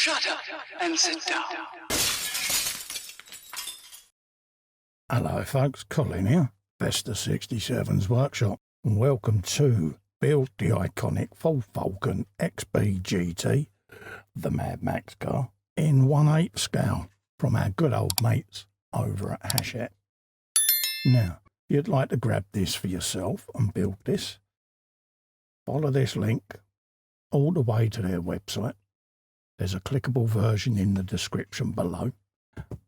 Shut up and sit down. Hello folks, Colin here, Vesta 67's workshop, and welcome to Build the iconic Ford Falcon XB GT, the Mad Max car, in 1/8 scale from our good old mates over at Hachette. Now, if you'd like to grab this for yourself and build this, follow this link all the way to their website. There's a clickable version in the description below,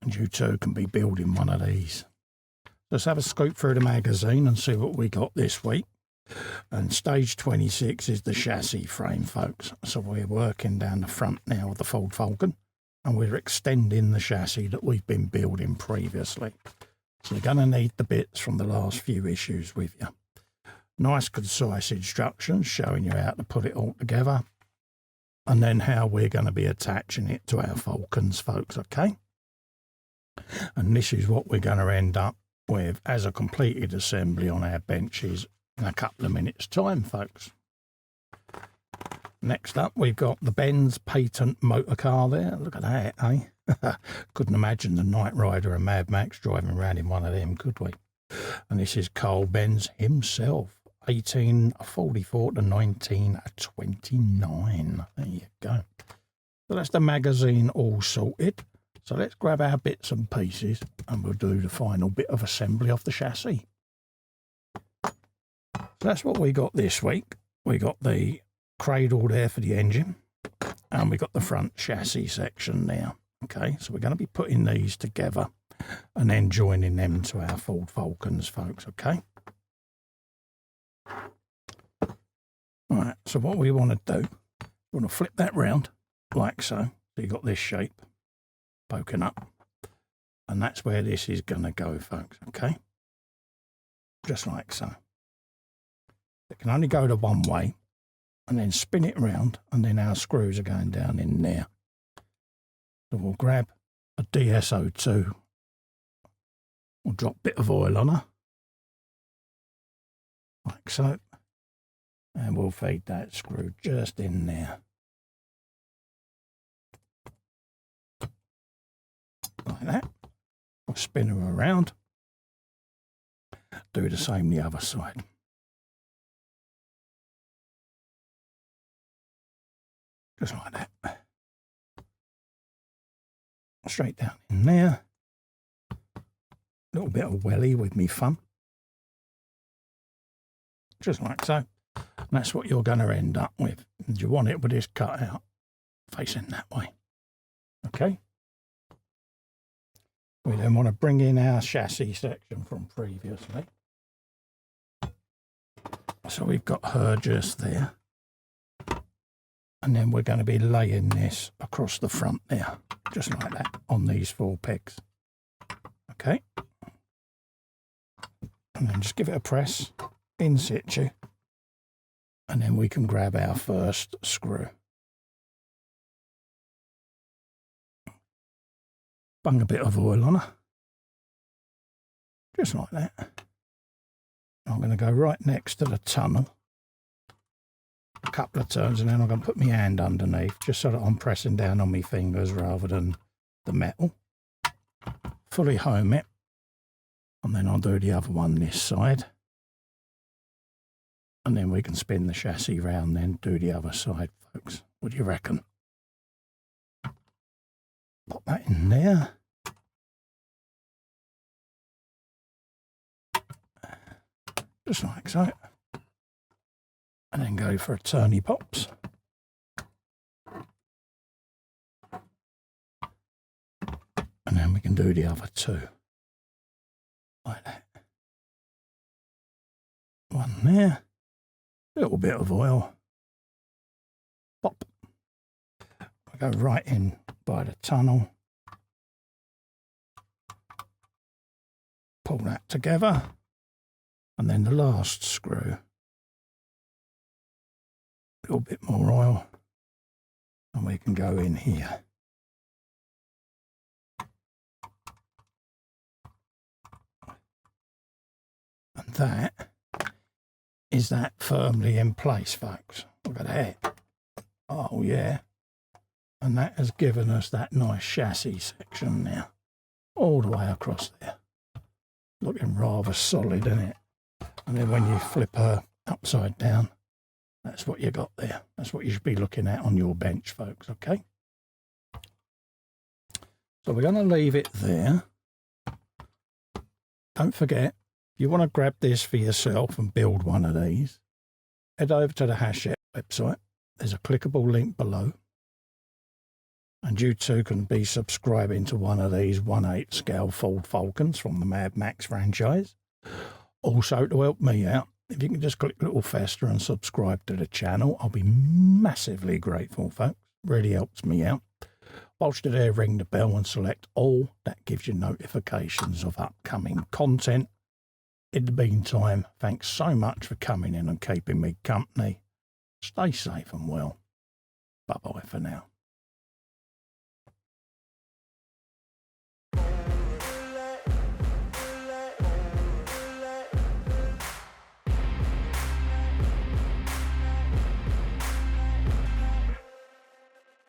and you too can be building one of these. Let's have a scoop through the magazine and see what we got this week. And stage 26 is the chassis frame, folks. So we're working down the front now of the Ford Falcon, and we're extending the chassis that we've been building previously. So you're going to need the bits from the last few issues with you. Nice concise instructions showing you how to put it all together, and then how we're going to be attaching it to our Falcons, folks, okay? And this is what we're going to end up with as a completed assembly on our benches in a couple of minutes' time, folks. Next up, we've got the Benz patent motor car there. Look at that, eh? Couldn't imagine the Knight Rider and Mad Max driving around in one of them, could we? And this is Carl Benz himself, 1844 to 1929. There you go. So that's the magazine all sorted. So let's grab our bits and pieces and we'll do the final bit of assembly of the chassis. So that's what we got this week. We got the cradle there for the engine, and we got the front chassis section there. Okay, so we're going to be putting these together and then joining them to our Ford Falcons, folks, okay? Right, so what we want to do, we want to flip that round like so. So you've got this shape poking up, and that's where this is going to go, folks, okay? Just like so. It can only go the one way, and then spin it round, and then our screws are going down in there. So we'll grab a DSO2, we'll drop a bit of oil on her, like so, and we'll feed that screw just in there. Like that. We'll spin her around. Do the same the other side. Just like that. Straight down in there. A little bit of welly with me fun. Just like so. And that's what you're going to end up with. And you want it with this cut out facing that way. Okay. We then want to bring in our chassis section from previously. So we've got her just there. And then we're going to be laying this across the front there, just like that, on these 4 pegs. Okay. And then just give it a press in situ. And then we can grab our first screw. Bung a bit of oil on her. Just like that. I'm going to go right next to the tunnel. A couple of turns, and then I'm going to put my hand underneath, just so that I'm pressing down on my fingers rather than the metal. Fully home it. And then I'll do the other one this side. And then we can spin the chassis round, then do the other side, folks. What do you reckon? Pop that in there. Just like so. And then go for a turny pops. And then we can do the other 2. Like that. One there. A little bit of oil. Pop. We go right in by the tunnel. Pull that together. And then the last screw. A little bit more oil. And we can go in here. And that is that firmly in place, folks. Look at that. Oh, yeah. And that has given us that nice chassis section now, all the way across there. Looking rather solid, isn't it? And then when you flip her upside down, that's what you got there. That's what you should be looking at on your bench, folks, okay? So we're going to leave it there. Don't forget, if you want to grab this for yourself and build one of these, head over to the Hachette website. There's a clickable link below. And you too can be subscribing to one of these 1/8 scale Ford Falcons from the madmax franchise. Also, to help me out, if you can just click little fester and subscribe to the channel, I'll be massively grateful, folks. Really helps me out. Whilst you're there, ring the bell and select all. That gives you notifications of upcoming content. In the meantime, thanks so much for coming in and keeping me company. Stay safe and well. Bye-bye for now.